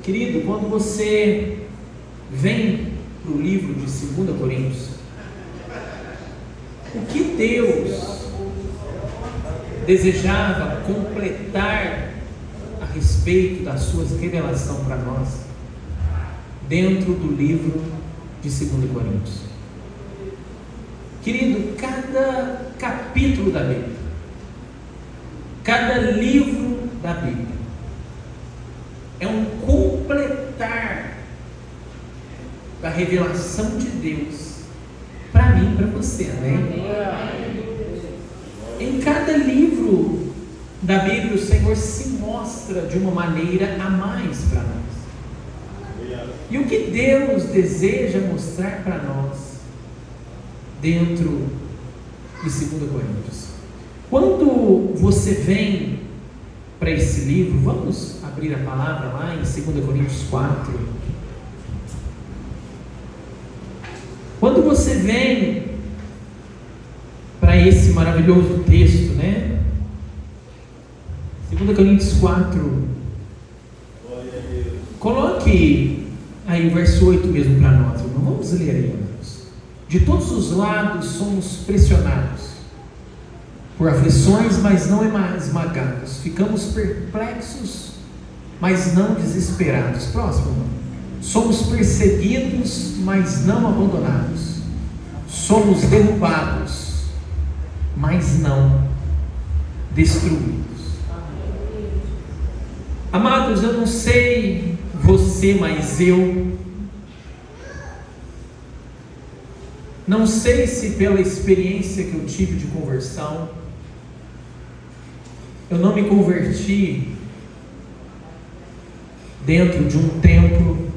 Querido, quando você vem para o livro de 2 Coríntios, o que Deus desejava completar a respeito da sua revelação para nós, dentro do livro de 2 Coríntios. Querido, cada capítulo da Bíblia, cada livro da Bíblia, é um completar da revelação de Deus para mim e para você, amém? Em cada livro da Bíblia, o Senhor se mostra de uma maneira a mais para nós. E o que Deus deseja mostrar para nós dentro de 2 Coríntios? Quando você vem para esse livro, vamos abrir a palavra lá em 2 Coríntios 4. Quando você vem para esse maravilhoso texto, né? 2 Coríntios 4. Coloque aí o verso 8 mesmo para nós, irmão. Vamos ler aí, irmãos. De todos os lados somos pressionados por aflições, mas não esmagados. Ficamos perplexos, mas não desesperados. Próximo, irmão. Somos perseguidos, mas não abandonados. Somos derrubados, mas não destruídos. Amados, eu não sei você, mas eu não sei se pela experiência que eu tive de conversão, eu não me converti dentro de um templo,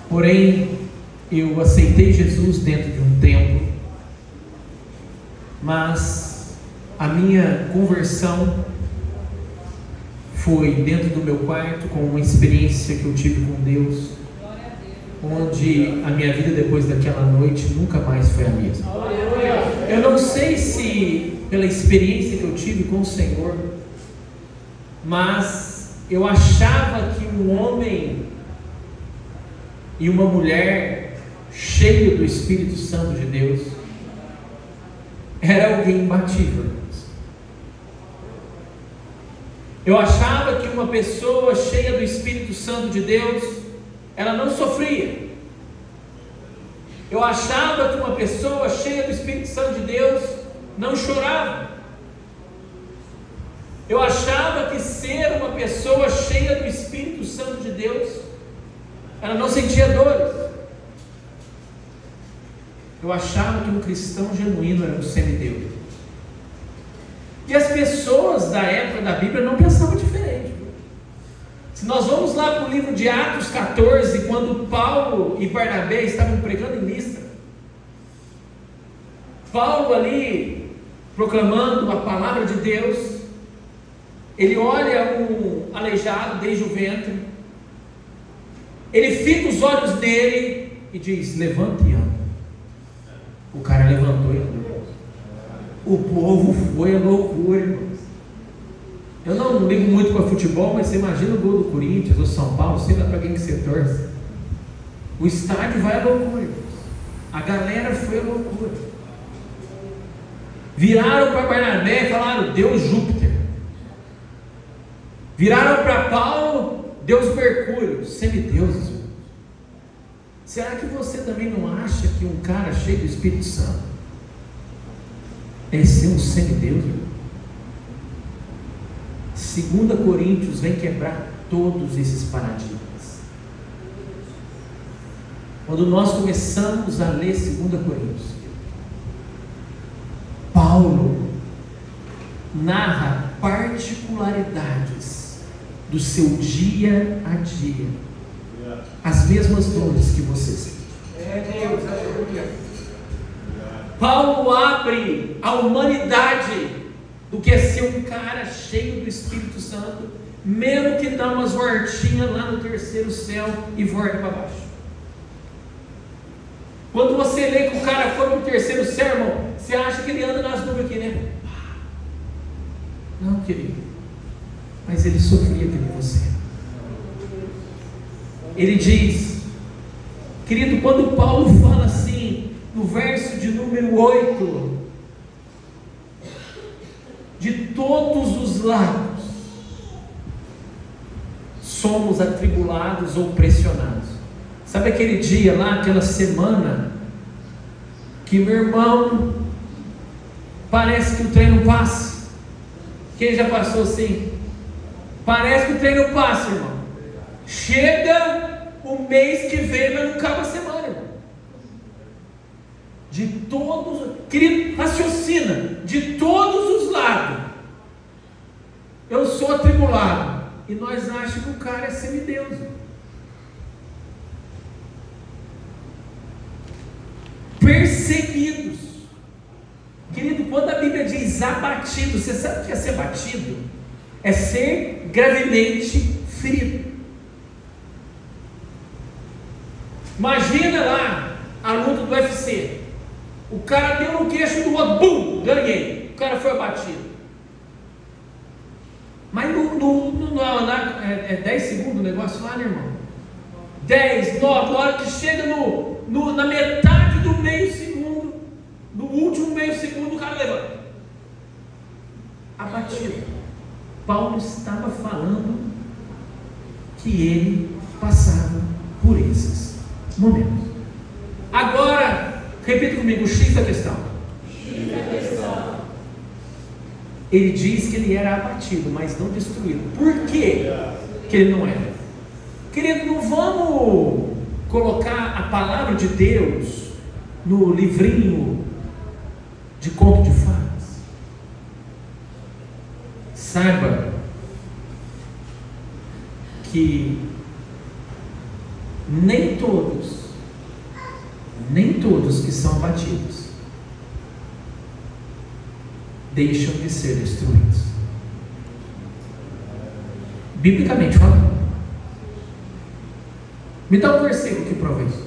porém eu aceitei Jesus dentro de um templo, mas a minha conversão foi dentro do meu quarto, com uma experiência que eu tive com Deus, onde a minha vida depois daquela noite nunca mais foi a mesma. Eu não sei se pela experiência que eu tive com o Senhor, mas eu achava que um homem e uma mulher cheio do Espírito Santo de Deus era alguém imbatível. Eu achava que uma pessoa cheia do Espírito Santo de Deus, ela não sofria. Eu achava que uma pessoa cheia do Espírito Santo de Deus não chorava. Eu achava que ser uma pessoa cheia do Espírito Santo de Deus, ela não sentia dores. Eu achava que um cristão genuíno era um semideus. E as pessoas da época da Bíblia não pensavam diferente. Se nós vamos lá para o livro de Atos 14, quando Paulo e Barnabé estavam pregando em Listra, Paulo ali proclamando a palavra de Deus, ele olha um aleijado desde o ventre, ele fica os olhos nele e diz: levanta e anda. O cara levantou e andou. O povo foi a loucura, irmãos. Eu não ligo muito para futebol, mas você imagina o gol do Corinthians ou São Paulo, sei lá para quem que você torce. O estádio vai à loucura, irmãos. A galera foi à loucura. Viraram para Barnabé e falaram: Deus Júpiter. Viraram para Paulo: Deus Mercúrio. Semideuses. Será que você também não acha que um cara cheio do Espírito Santo é ser um semideus? 2 Coríntios vem quebrar todos esses paradigmas. Quando nós começamos a ler 2 Coríntios, Paulo narra particularidades do seu dia a dia, as mesmas dores que você sente. Paulo abre a humanidade do que é ser um cara cheio do Espírito Santo, mesmo que dá umas voltinhas lá no terceiro céu e volta para baixo. Quando você lê que o cara foi para o terceiro céu, irmão, você acha que ele anda nas nuvens aqui, né? Não, querido. Mas ele sofria como você. Ele diz, querido, quando Paulo fala assim, no verso de número 8, de todos os lados somos atribulados ou pressionados. Sabe aquele dia lá, aquela semana, que meu irmão, parece que o trem não passa? Quem já passou assim? Parece que o trem não passa, irmão. Chega o mês que vem, mas não acaba a semana, irmão. De todos, querido, raciocina, de todos os lados, eu sou atribulado, e nós achamos que o cara é semideus. Perseguidos, querido, quando a Bíblia diz abatido, você sabe o que é ser abatido? É ser gravemente ferido. Imagina lá a luta do UFC, o cara deu no queixo do outro, bum, ganhei, o cara foi abatido. Mas é 10 segundos o negócio lá, né, irmão? 10, 9, na hora que chega na metade do meio segundo, no último meio segundo, o cara levanta. Abatido. Paulo estava falando que ele passava por esses momentos. Agora, repita comigo, o X da questão. Ele diz que ele era abatido, mas não destruído. Por quê que ele não era? Querido, não vamos colocar a palavra de Deus no livrinho de conto de fadas. Saiba que nem todos que são abatidos deixam de ser destruídos, biblicamente falando. Me dá um versículo que prova isso,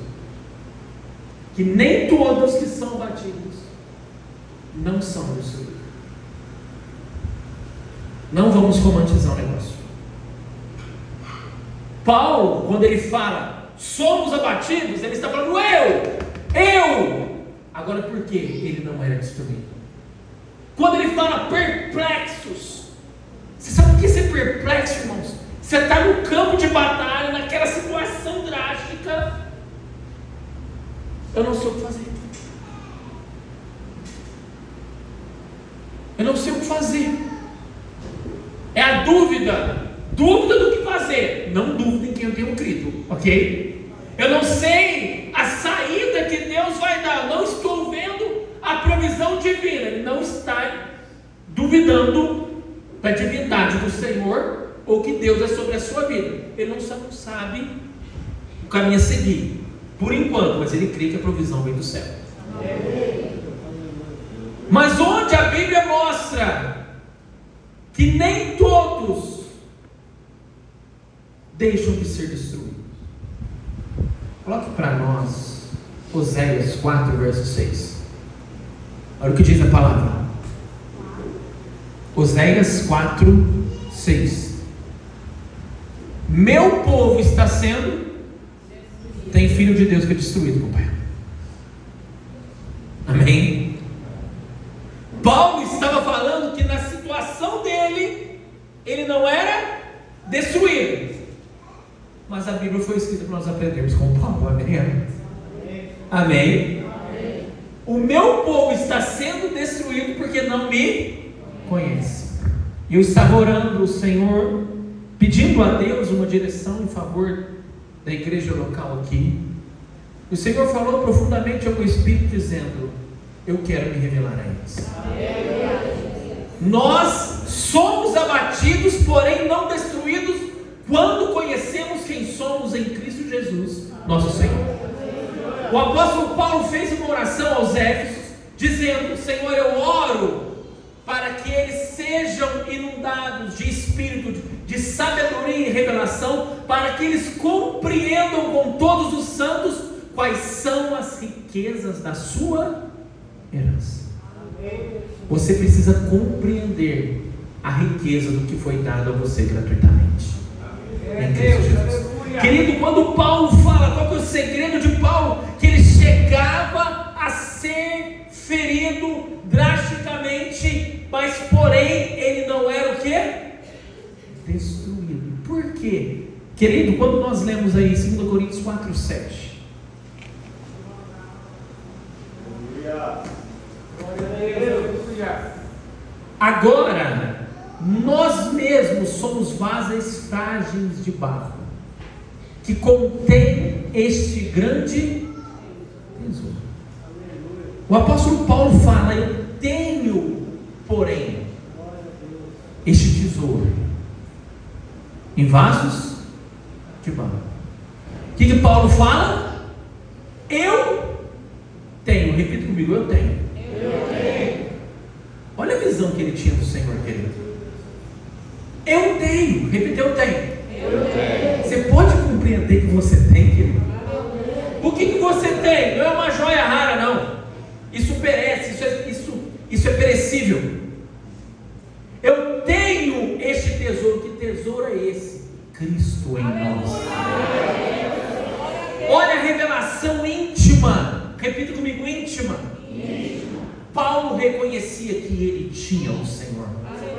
que nem todos que são abatidos não são destruídos. Não vamos romantizar o negócio. Paulo, quando ele fala somos abatidos, ele está falando eu. Agora, por que ele não era destruído? Quando ele fala perplexos, você sabe o que é ser perplexo, irmãos? Você está no campo de batalha, naquela situação drástica. Eu não sei o que fazer. Eu não sei o que fazer. É a dúvida do que fazer. Não dúvida em quem eu tenho crido, ok? Eu não sei a saída que Deus vai dar. Eu não estou vendo a provisão divina. Ele não está duvidando da divindade do Senhor ou que Deus é sobre a sua vida. Ele não sabe o caminho a seguir por enquanto, mas ele crê que a provisão vem do céu. Mas onde a Bíblia mostra que nem todos deixam de ser destruídos. Coloque para nós Oséias 4, verso 6. Olha o que diz a palavra. Oséias 4, 6. Meu povo está sendo... Tem filho de Deus que é destruído, companheiro. Amém? Paulo estava falando que na situação dele, ele não era destruído. Mas a Bíblia foi escrita para nós aprendermos com Paulo. Amém? Amém? O meu povo está sendo destruído porque não me conhece. E eu estava orando o Senhor, pedindo a Deus uma direção em favor da igreja local aqui. O Senhor falou profundamente ao meu espírito, dizendo: eu quero me revelar a eles. Nós somos abatidos, porém não destruídos, quando conhecemos quem somos em Cristo Jesus, nosso Senhor. O apóstolo Paulo fez uma oração aos Éfesos, dizendo: Senhor, eu oro para que eles sejam inundados de espírito, de sabedoria e revelação, para que eles compreendam com todos os santos quais são as riquezas da sua herança. Você precisa compreender a riqueza do que foi dado a você gratuitamente em Cristo Jesus. Querido, quando Paulo fala, qual que é o segredo de Paulo? Que ele chegava a ser ferido drasticamente, mas porém ele não era o quê? Destruído. Por quê? Querido, quando nós lemos aí 2 Coríntios 4:7, agora nós mesmos somos vasos frágeis de barro, que contém este grande tesouro. O apóstolo Paulo fala: eu tenho, porém, este tesouro em vasos de barro. O que Paulo fala? Eu tenho. Repita comigo: eu tenho. Olha a visão que ele tinha do Senhor, querido. Eu tenho. Repita: eu tenho. Você pode compreender que você tem, querido? O que você tem? Não é uma joia rara, não. Isso perece, isso é perecível. Eu tenho este tesouro. Que tesouro é esse? Cristo em nós. Olha a revelação íntima. Repita comigo: íntima. Paulo reconhecia que ele tinha o Senhor.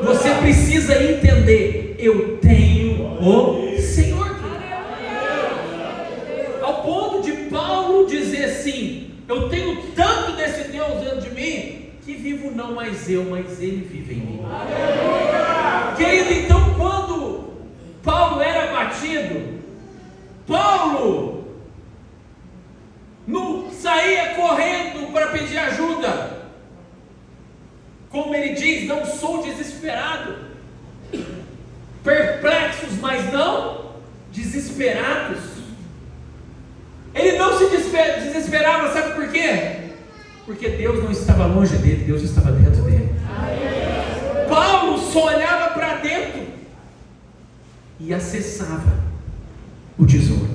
Você precisa entender: eu tenho o Senhor. Ao ponto de Paulo dizer assim: eu tenho tanto desse Deus dentro de mim, que vivo não mais eu, mas Ele vive em mim. Querido, então quando Paulo era abatido, Paulo não saía correndo para pedir ajuda. Como ele diz: não sou desesperado, perplexos, mas não desesperados. Ele não se desesperava, sabe por quê? Porque Deus não estava longe dele, Deus estava dentro dele. Paulo só olhava para dentro e acessava o tesouro.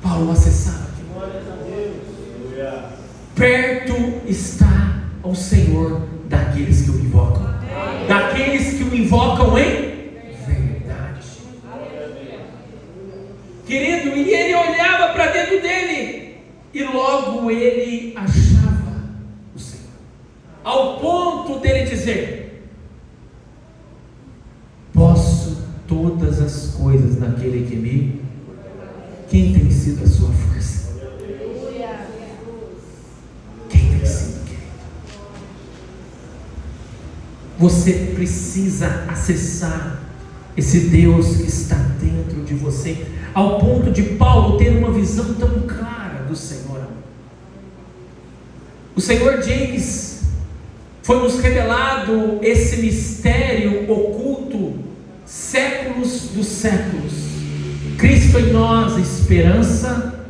Paulo acessava. Perto está o Senhor daqueles que o invocam, daqueles que o invocam em verdade. Querido, e ele olhava para dentro dele e logo ele achava o Senhor, ao ponto dele dizer: posso todas as coisas naquele que me... Quem tem sido a sua força? Quem tem sido, querido? Você precisa acessar esse Deus que está dentro de você, ao ponto de Paulo ter uma visão tão clara do Senhor. O Senhor diz: foi-nos revelado esse mistério oculto, séculos dos séculos, Cristo em nós, a esperança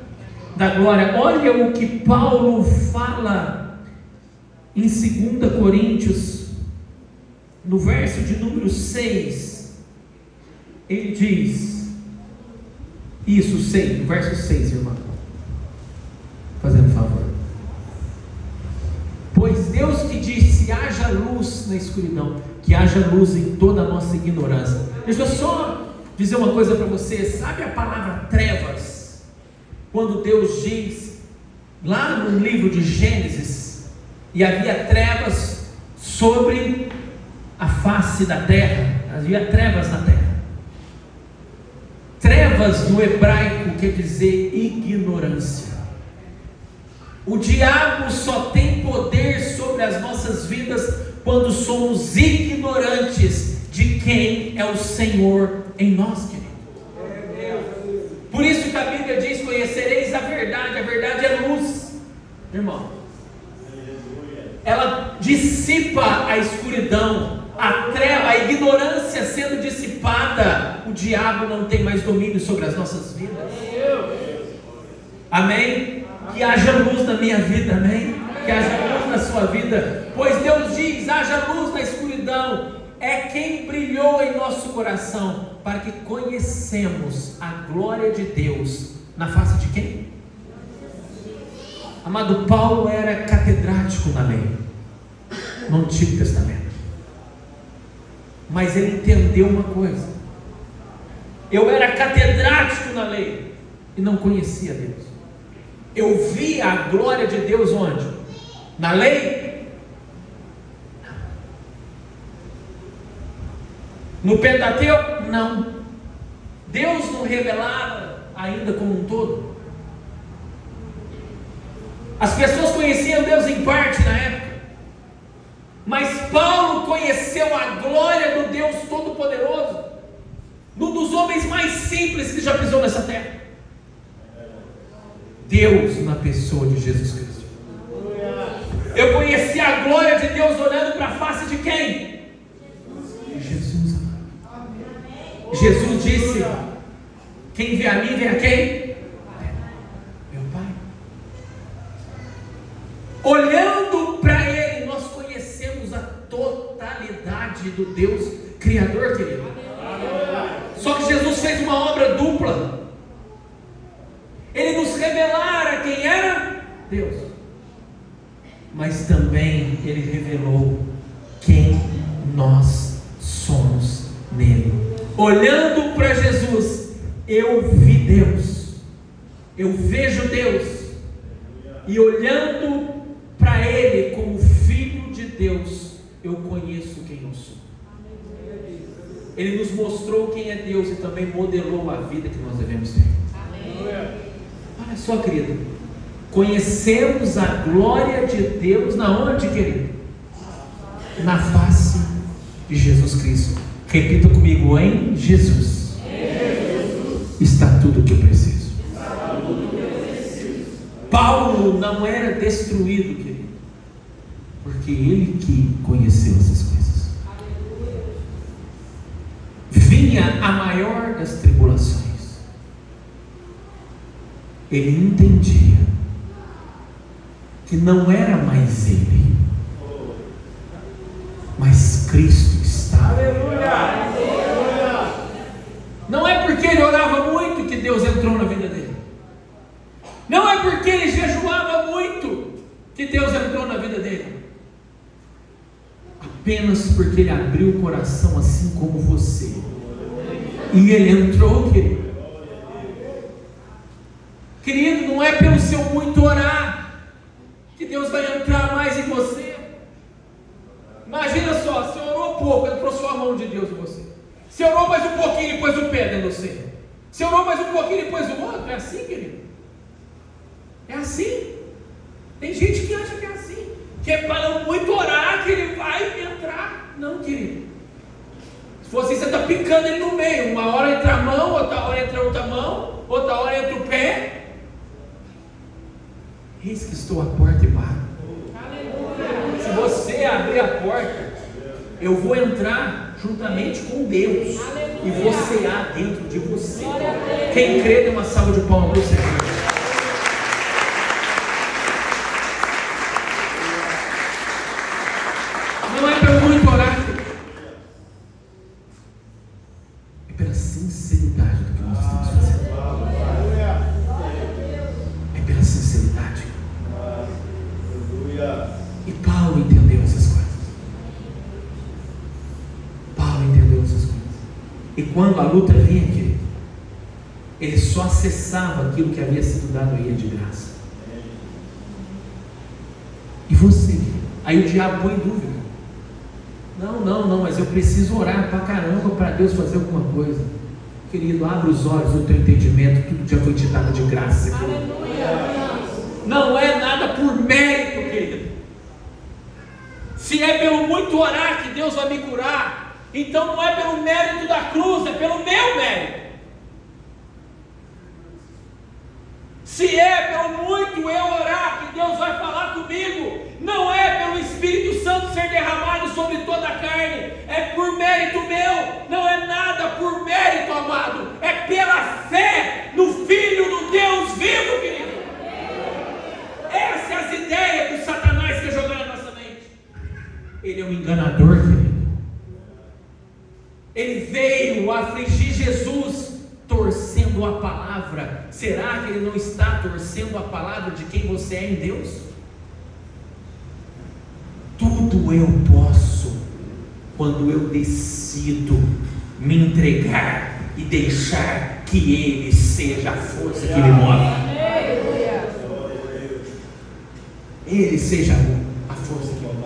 da glória. Olha o que Paulo fala em 2 Coríntios, no verso de número 6, ele diz, isso, 6, no verso 6, irmão, fazendo favor: pois Deus que disse: haja luz na escuridão, que haja luz em toda a nossa ignorância. Deixa eu só dizer uma coisa para você. Sabe a palavra trevas? Quando Deus diz lá no livro de Gênesis, e havia trevas sobre a face da terra, havia trevas na terra. Trevas no hebraico quer dizer ignorância. O diabo só tem poder sobre as nossas vidas quando somos ignorantes de quem é o Senhor em nós, querido. Por isso que a Bíblia diz: conhecereis a verdade é luz, irmão. Ela dissipa a escuridão, a treva, a ignorância sendo dissipada, o diabo não tem mais domínio sobre as nossas vidas. Amém? Que haja luz na minha vida, amém? Que haja luz na sua vida, pois Deus diz: haja luz na escuridão. É quem brilhou em nosso coração, para que conhecemos a glória de Deus na face de quem? Amado, Paulo era catedrático na lei, no Antigo Testamento, mas ele entendeu uma coisa: Eu era catedrático na lei e não conhecia Deus. Eu via a glória de Deus onde? Na lei? No Pentateuco? Não. Deus não revelava ainda como um todo. As pessoas conheciam Deus em parte na época, mas Paulo conheceu a glória do Deus Todo-Poderoso, num dos homens mais simples que já pisou nessa terra. Deus na pessoa de Jesus Cristo. Eu conheci a glória de Deus olhando para a face de quem? De Jesus. Jesus disse: quem vê a mim, vê a quem? Meu Pai. Olhando para Ele, nós conhecemos a totalidade do Deus Criador, querido. Só que Jesus fez uma obra dupla. Ele nos revelara quem era Deus, mas também Ele revelou quem nós somos nele. Olhando para Jesus, eu vi Deus, eu vejo Deus, e olhando para Ele como Filho de Deus, eu conheço quem eu sou. Ele nos mostrou quem é Deus e também modelou a vida que nós devemos ter. Olha só, querido, conhecemos a glória de Deus na onde, querido? Na face de Jesus Cristo. Repita comigo: em Jesus está tudo o que eu preciso. Paulo não era destruído, querido, porque ele que conheceu essas coisas. Vinha a maior das tribulações. Ele entendia que não era mais ele, mas Cristo estava. Não é porque ele orava muito que Deus entrou na vida dele. Não é porque ele jejuava muito que Deus entrou na vida dele. Apenas porque ele abriu o coração assim como você. E ele entrou, querido. Querido, não é pelo seu muito orar que Deus vai entrar mais em você. Imagina só, você orou pouco, entrou só a mão de Deus em você. Você orou mais um pouquinho e pôs o pé dentro de você. Você orou mais um pouquinho e pôs o outro. É assim, querido? É assim. Tem gente que acha que é assim, que é para muito orar que ele vai entrar. Não, querido. Se for assim, você está picando ele no meio. Uma hora entra a mão, outra hora entra outra mão, outra hora entra o pé. Eis que estou à porta e bato. Se você abrir a porta, eu vou entrar juntamente com Deus. E vou cear dentro de você. Quem crê, dê uma salva de palmas para o Senhor. Não é pelo muito orar, é pela sinceridade do que nós estamos fazendo. É pela sinceridade. E Paulo entendeu essas coisas. E quando a luta vinha, querido, ele só acessava aquilo que havia sido dado a ele de graça. E você? Aí o diabo põe em dúvida. Não, mas eu preciso orar pra caramba para Deus fazer alguma coisa. Querido, abre os olhos do teu entendimento, tudo já foi te dado de graça, querido. Não é nada por mérito, querido. Se é pelo muito orar que Deus vai me curar, então não é pelo mérito da cruz, é pelo meu mérito. Se é pelo muito eu orar que Deus vai falar comigo, não é pelo Espírito Santo ser derramado sobre toda a carne, é por mérito meu. Não é nada por mérito, amado, é pela fé no Filho do Deus vivo, querido. Essas são as ideias que o Satanás quer jogar na nossa mente. Ele é um enganador, querido. Ele veio afligir Jesus torcendo a palavra. Será que ele não está torcendo a palavra de quem você é em Deus? Tudo eu posso quando eu decido me entregar e deixar que Ele seja a força que me move. Ele seja a força que me move.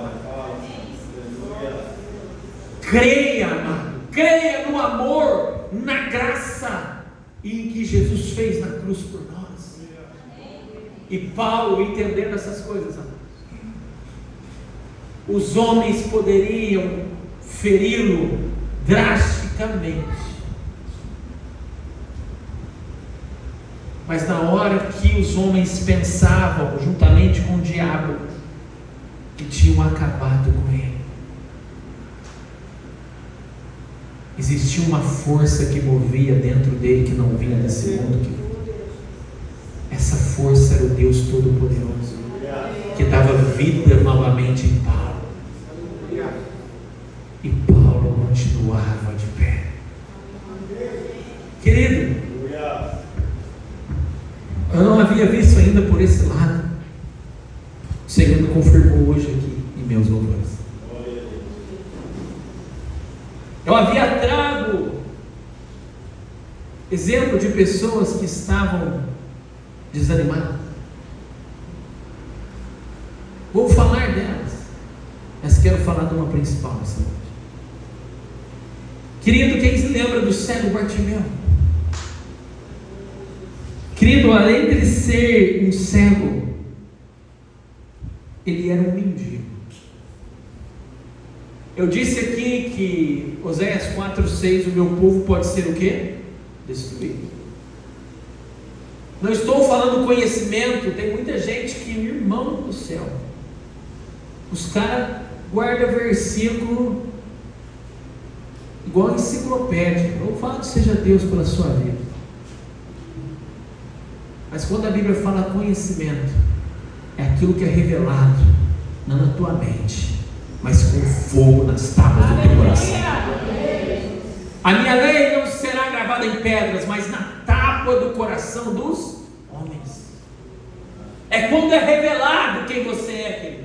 Creia, amado, creia no amor, na graça e em que Jesus fez na cruz por nós. E Paulo, entendendo essas coisas, amados, os homens poderiam feri-lo drasticamente, mas na hora que os homens pensavam, juntamente com o diabo, que tinham acabado com ele, existia uma força que movia dentro dele, que não vinha desse mundo. Essa força era o Deus Todo-Poderoso, que dava vida novamente em Paulo. E Paulo continuava de pé. Querido, eu não havia visto ainda por esse lado. O Senhor confirmou hoje aqui em meus louvores. Eu havia trago exemplo de pessoas que estavam desanimadas. Vou falar delas, mas quero falar de uma principal nessa noite. Querido, quem se lembra do cego Bartimeu? Querido, além de ele ser um cego, ele era um mendigo. Eu disse aqui que Oséias 4:6, o meu povo pode ser o quê? Destruído. Não estou falando conhecimento, tem muita gente que, irmão do céu, os caras guardam versículo igual enciclopédia. Louvado seja Deus pela sua vida. Mas quando a Bíblia fala conhecimento, é aquilo que é revelado, não na tua mente, mas com fogo nas tábuas do teu coração. A minha lei não será gravada em pedras, mas na tábua do coração dos homens. É quando é revelado quem você é, querido.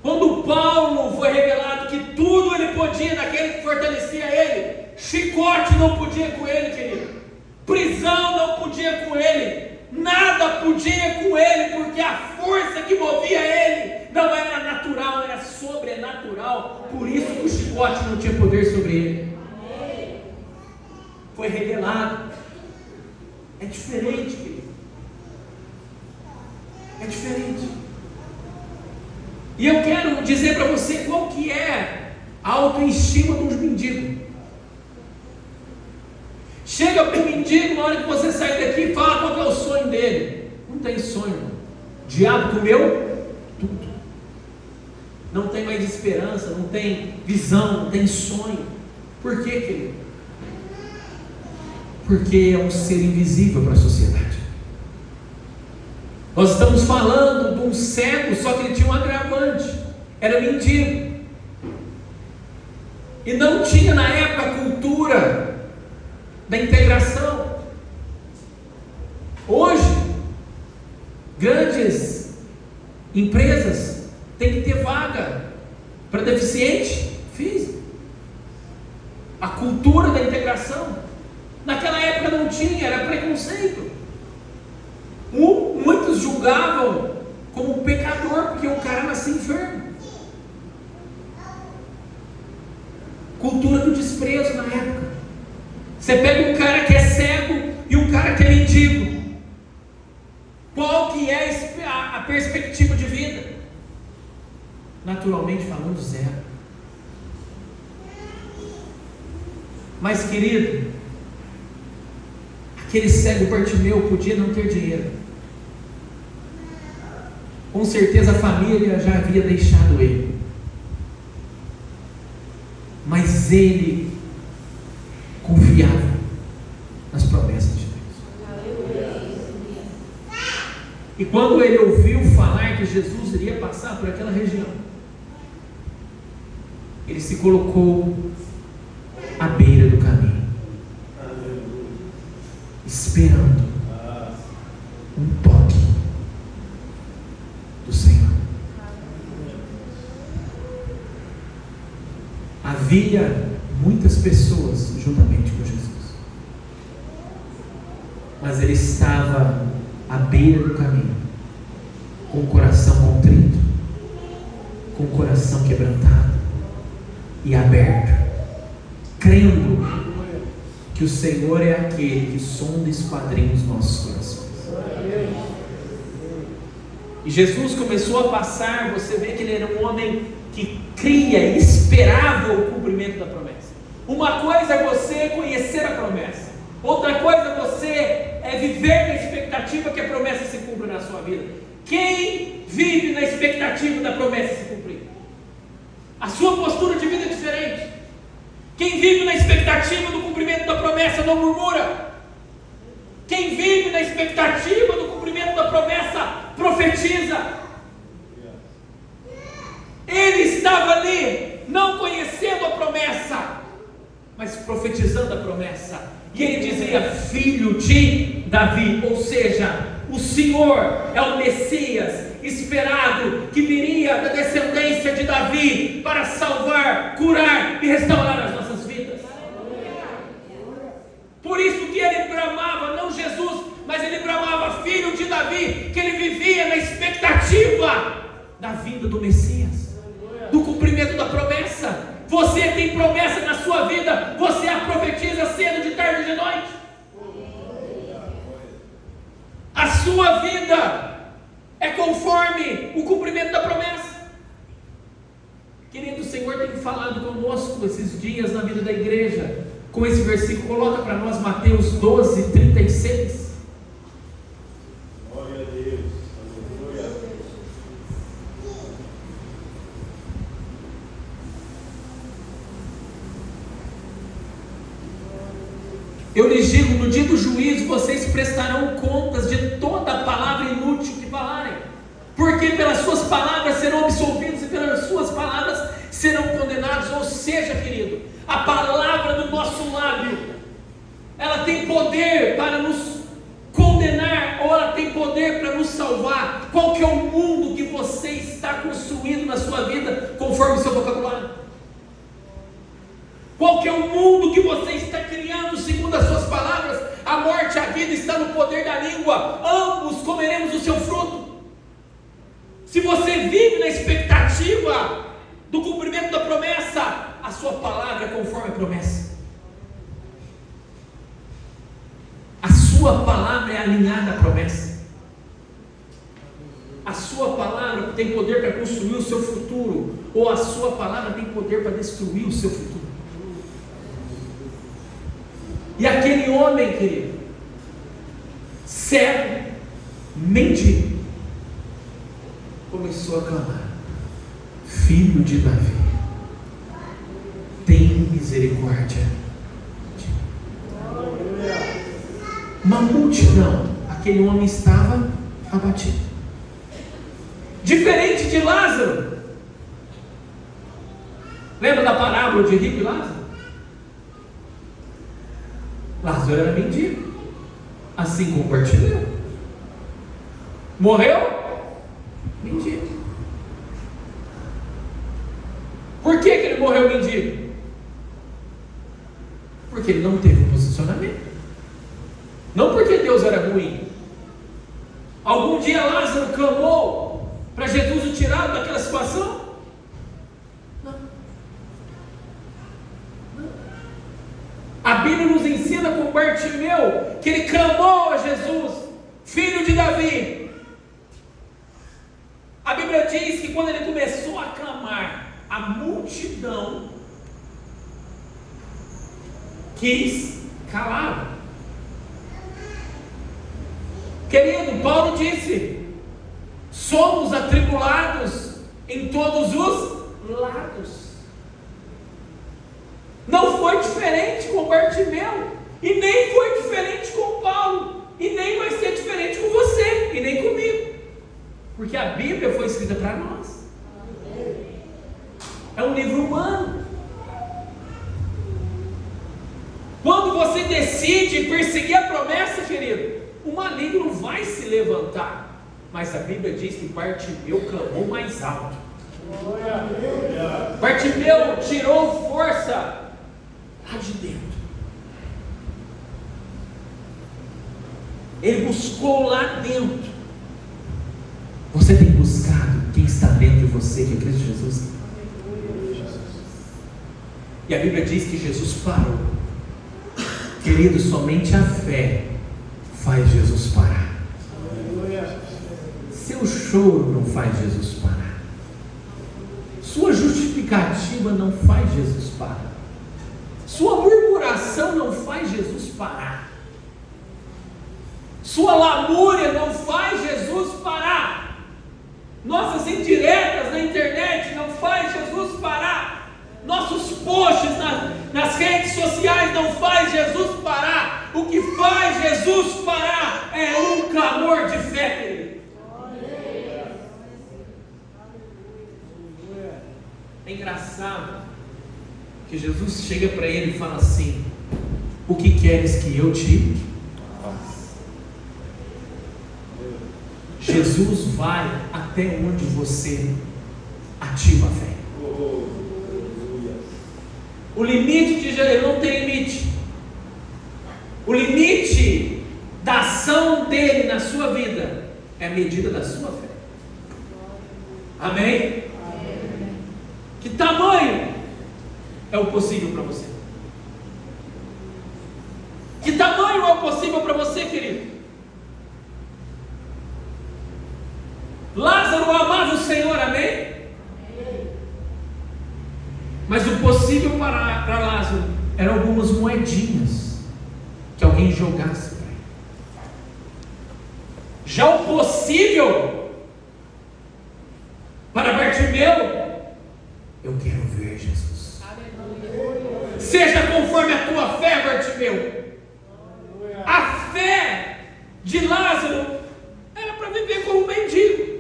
Quando Paulo foi revelado que tudo ele podia naquele que fortalecia ele, chicote não podia com ele, querido. Prisão não podia com ele, nada podia com ele, porque a força que movia ele não era natural, era sobrenatural. Por isso que o chicote não tinha poder sobre ele. Foi revelado. É diferente, querido. É diferente. E eu quero dizer para você qual que é a autoestima dos mendigos. Chega para o mendigo, na hora que você sair daqui, fala qual que é o sonho dele. Não tem sonho, irmão. O diabo comeu tudo. Não tem mais esperança, não tem visão, não tem sonho. Por quê, querido? Porque é um ser invisível para a sociedade. Nós estamos falando de um cego, só que ele tinha um agravante. Era mendigo. E não tinha na época a cultura da integração. Hoje, grandes empresas têm que ter vaga para deficiente físico. A cultura da integração. Naquela época não tinha, era preconceito. Muitos julgavam como pecador porque o cara nascia enfermo. Cultura do desprezo na época. Você pega um cara que é cego e um cara que é mendigo. Qual que é a perspectiva de vida? Naturalmente falando, zero. Mas, querido, aquele cego Bartimeu podia não ter dinheiro. Com certeza a família já havia deixado ele. Mas ele confiava nas promessas de Deus. E quando ele ouviu falar que Jesus iria passar por aquela região, ele se colocou à beira do caminho, esperando um toque do Senhor. Havia muitas pessoas juntamente com Jesus. mas ele estava à beira do caminho, com o coração contrito, com o coração quebrantado e aberto, crendo que o Senhor é aquele que sonda e esquadrinha os nossos corações. E Jesus começou a passar, você vê que ele era um homem que cria e esperava o cumprimento da promessa. Uma coisa é você conhecer a promessa, outra coisa é você viver na expectativa que a promessa se cumpra na sua vida. Quem vive na expectativa da promessa se cumprir? A sua postura de vida é diferente. Quem vive na expectativa do cumprimento da promessa não murmura. Quem vive na expectativa do cumprimento da promessa profetiza. Ele estava ali, não conhecendo a promessa, mas profetizando a promessa. E ele dizia: filho de Davi, ou seja, o Senhor é o Messias esperado, que viria da descendência de Davi para salvar, curar e restaurar as nossas vidas. Por isso que ele bramava, não Jesus, mas ele bramava filho de Davi, que ele vivia na expectativa da vinda do Messias, do cumprimento da promessa. Você tem promessa na sua vida, você a profetiza cedo, de tarde e de noite. A sua vida é conforme o cumprimento da promessa. Querido, o Senhor tem falado conosco esses dias na vida da igreja, com esse versículo. Coloca para nós Mateus 12, 36. Glória a Deus. Aleluia. Eu lhes digo, no dia do juízo vocês prestarão contas de toda a palavra inútil que falarem, porque pelas suas palavras serão absolvidos e pelas suas palavras serão condenados. Ou seja, querido, a palavra do nosso lábio, ela tem poder para nos condenar, ou ela tem poder para nos salvar. Qual que é o mundo que você está construindo na sua vida conforme o seu vocabulário? Qual que é o mundo que você está criando segundo as suas palavras? A morte e a vida está no poder da língua, ambos comeremos o seu fruto. Se você vive na expectativa do cumprimento da promessa, a sua palavra é conforme a promessa. A sua palavra é alinhada à promessa. A sua palavra tem poder para construir o seu futuro, ou a sua palavra tem poder para destruir o seu futuro. E aquele homem, querido, cego, mendigo, começou a clamar: filho de Davi, tem misericórdia de mim. Uma multidão, aquele homem estava abatido. Diferente de Lázaro. Lembra da parábola de rico e Lázaro? Lázaro era mendigo, assim como Bartimeu. Morreu? Mendigo. Por que ele morreu mendigo? Porque ele não teve um posicionamento. Não porque Deus era ruim. Algum dia Lázaro clamou para Jesus o tirar daquela situação? A Bíblia nos ensina com Bartimeu que ele clamou a Jesus, filho de Davi. A Bíblia diz que quando ele começou a clamar, a multidão quis calá-lo. Querido, Paulo disse: somos atribulados em todos os lados. Não foi diferente com Bartimeu, e nem foi diferente com Paulo, e nem vai ser diferente com você, e nem comigo, porque a Bíblia foi escrita para nós. É um livro humano. Quando você decide perseguir a promessa, querido, o maligno vai se levantar, mas a Bíblia diz que Bartimeu clamou mais alto. Bartimeu tirou força lá de dentro. Ele buscou lá dentro. Você tem buscado quem está dentro de você, que é Cristo Jesus? E a Bíblia diz que Jesus parou. Querido, somente a fé faz Jesus parar. Seu choro não faz Jesus parar. Sua justificativa não faz Jesus parar. Sua murmuração não faz Jesus parar. Sua lamúria não faz Jesus parar. Nossas indiretas na internet não faz Jesus parar. Nossos posts nas redes sociais não faz Jesus parar. O que faz Jesus parar é um clamor de fé, querido. É engraçado que Jesus chega para ele e fala assim: o que queres que eu te faça? Jesus vai até onde você ativa a fé. O limite de Jesus não tem limite. O limite da ação dele na sua vida é a medida da sua fé. Amém? Que tamanho é o possível para você? Que tamanho é o possível para você, querido? Lázaro amava o Senhor, amém? Mas o possível para Lázaro eram algumas moedinhas que alguém jogasse para ele. Já o possível para Bartimeu: eu quero ver Jesus. Aleluia. Seja conforme a tua fé, Bartimeu. A fé de Lázaro era para viver como um mendigo.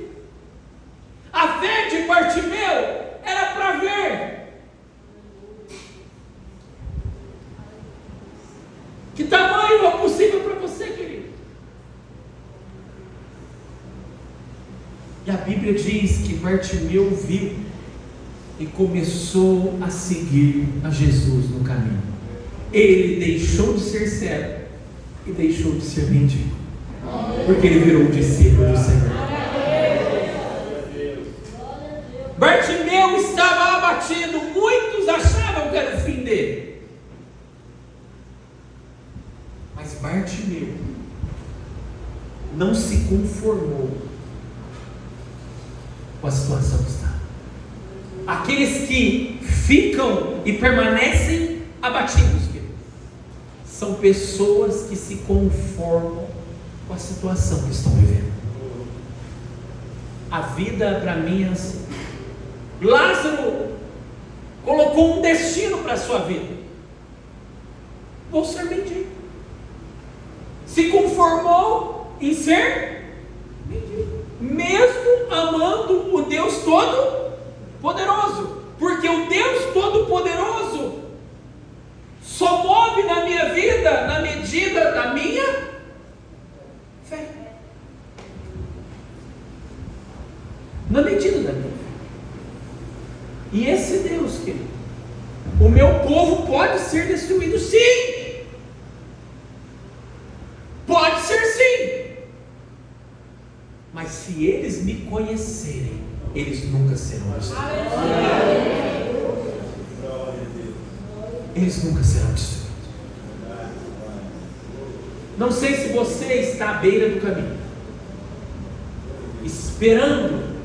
A fé de Bartimeu era para ver. Que tamanho é possível para você, querido? E a Bíblia diz que Bartimeu viu e começou a seguir a Jesus no caminho. Ele deixou de ser cego e deixou de ser mendigo, porque ele virou um discípulo do Senhor. Bartimeu estava abatido. Muitos achavam que era o fim dele. Mas Bartimeu não se conformou com a situação que estava. Aqueles que ficam e permanecem abatidos, são pessoas que se conformam com a situação que estão vivendo. A vida para mim é assim. Lázaro colocou um destino para a sua vida: vou ser mendigo. Se conformou em ser mendigo, mesmo amando o Deus Todo-Poderoso, porque o Deus Todo-Poderoso só move na minha vida na medida da minha fé. Na medida da minha fé. E esse Deus, querido, o meu povo pode ser destruído, sim. Pode ser, sim. Mas se eles me conhecerem, eles nunca serão destruídos. Eles nunca serão destruídos. Não sei se você está à beira do caminho, esperando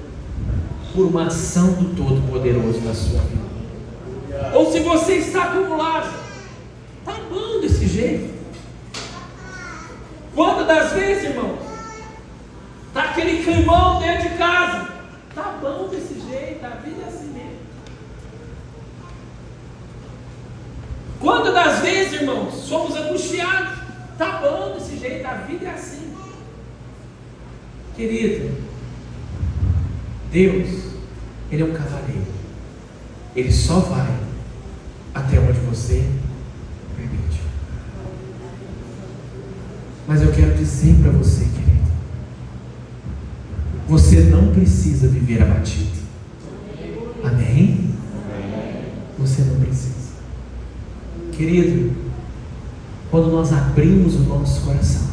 por uma ação do Todo-Poderoso na sua vida, ou se você está acumulado. Está bom desse jeito. Quantas das vezes, irmão, está aquele climão dentro de casa? Está bom desse jeito, a vida é assim mesmo. Quantas das vezes, irmãos, somos angustiados? Está bom desse jeito, a vida é assim. Querido, Deus, Ele é um cavaleiro. Ele só vai até onde você permite. Mas eu quero dizer para você, querido, você não precisa viver abatido. Amém? Você não precisa. Querido, quando nós abrimos o nosso coração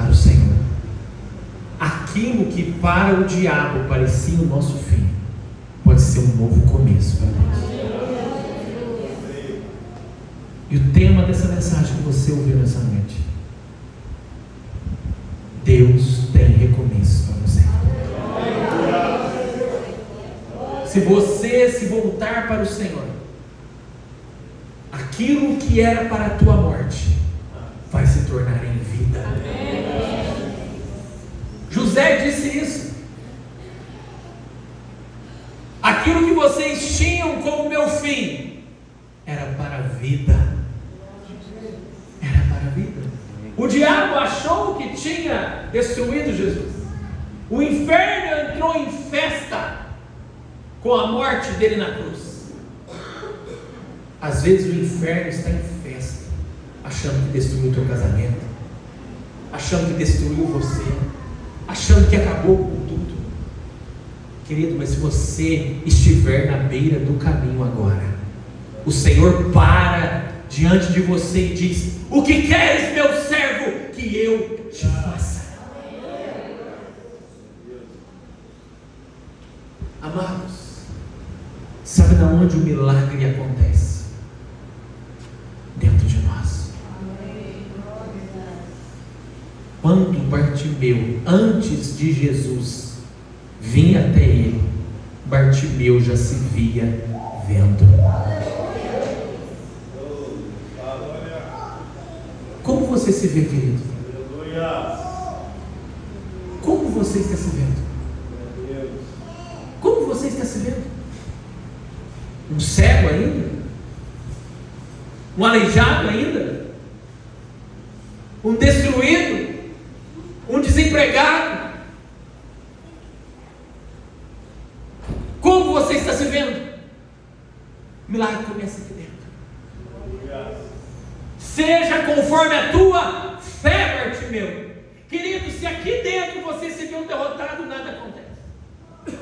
para o Senhor. Aquilo que para o diabo parecia o nosso fim, pode ser um novo começo para nós. E o tema dessa mensagem que você ouviu nessa noite: Deus tem recomeço para você. Se você se voltar para o Senhor, aquilo que era para a tua morte vai se tornar em vida. José disse isso. Aquilo que vocês tinham como meu fim era para a vida. Era para a vida. O diabo achou que tinha destruído Jesus. O inferno entrou em festa com a morte dele na cruz. Às vezes o inferno está em festa, achando que destruiu o teu casamento, achando que destruiu você, achando que acabou com tudo. Querido, mas se você estiver na beira do caminho agora, o Senhor para diante de você e diz: o que queres, meu servo, que eu te faça? Amados, sabe de onde o milagre acontece? Dentro de nós. Quando Bartimeu, antes de Jesus vir até ele, Bartimeu já se via vendo. Como você se vê, querido? Como você está se vendo? Como você está se vendo? Um cego ainda? Um aleijado ainda? Um destruído? Um desempregado? Como você está se vendo? O milagre começa aqui dentro. Seja conforme a tua fé, Bartimeu. Querido, se aqui dentro você se vê um derrotado, nada acontece.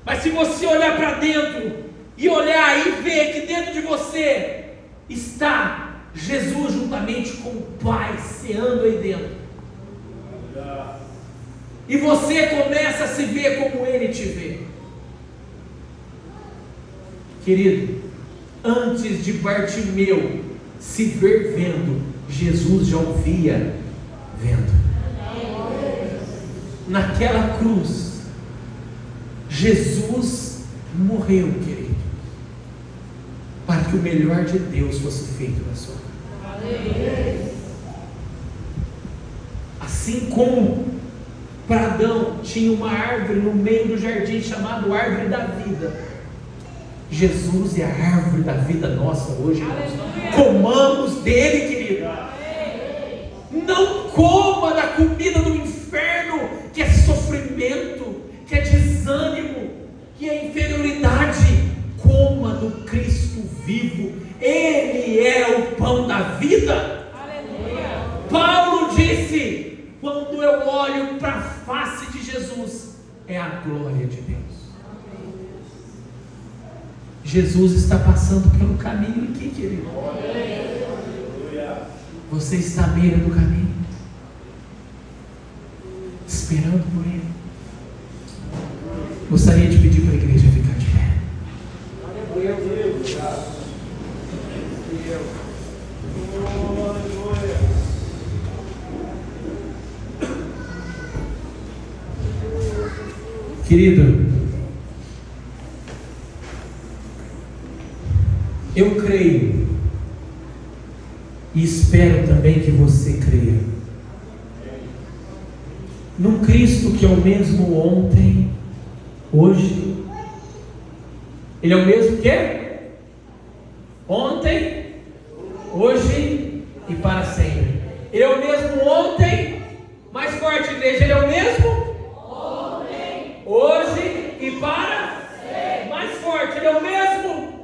Mas se você olhar para dentro e olhar e ver que dentro de você está Jesus juntamente com o Pai ceando aí dentro, e você começa a se ver como Ele te vê, querido, antes de Bartimeu se ver vendo, Jesus já o via vendo. Naquela cruz, Jesus morreu, querido, para que o melhor de Deus fosse feito na sua vida. Assim como para Adão tinha uma árvore no meio do jardim chamada árvore da vida, Jesus é a árvore da vida nossa hoje. Comamos dele, querido. Não coma da comida do inferno, que é sofrimento, que é desânimo, que é inferioridade. Coma do Cristo vivo. Ele é o pão da vida. Paulo disse: quando eu olho para a face de Jesus, é a glória de Deus. Jesus está passando pelo caminho aqui, querido. Você está à beira do caminho, esperando por Ele. Gostaria de pedir para a igreja ficar de pé. Querido, eu creio e espero também que você creia num Cristo que é o mesmo ontem, hoje. Ele é o mesmo que? Ontem, hoje e para sempre. Ele é o mesmo ontem. Mais forte, igreja. Ele é o mesmo ontem, hoje e para sempre. Mais forte. Ele é o mesmo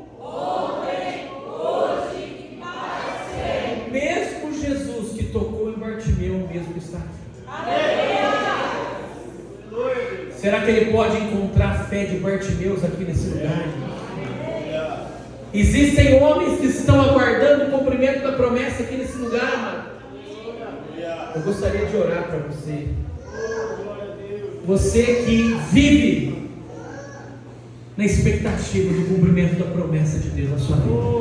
mesmo Jesus que tocou em Bartimeu, o mesmo que está aqui. Será que ele pode encontrar a fé de Bartimeus aqui nesse lugar? Existem homens que estão aguardando o cumprimento da promessa aqui nesse lugar, mano. Eu gostaria de orar para você. Você que vive na expectativa do cumprimento da promessa de Deus na sua vida.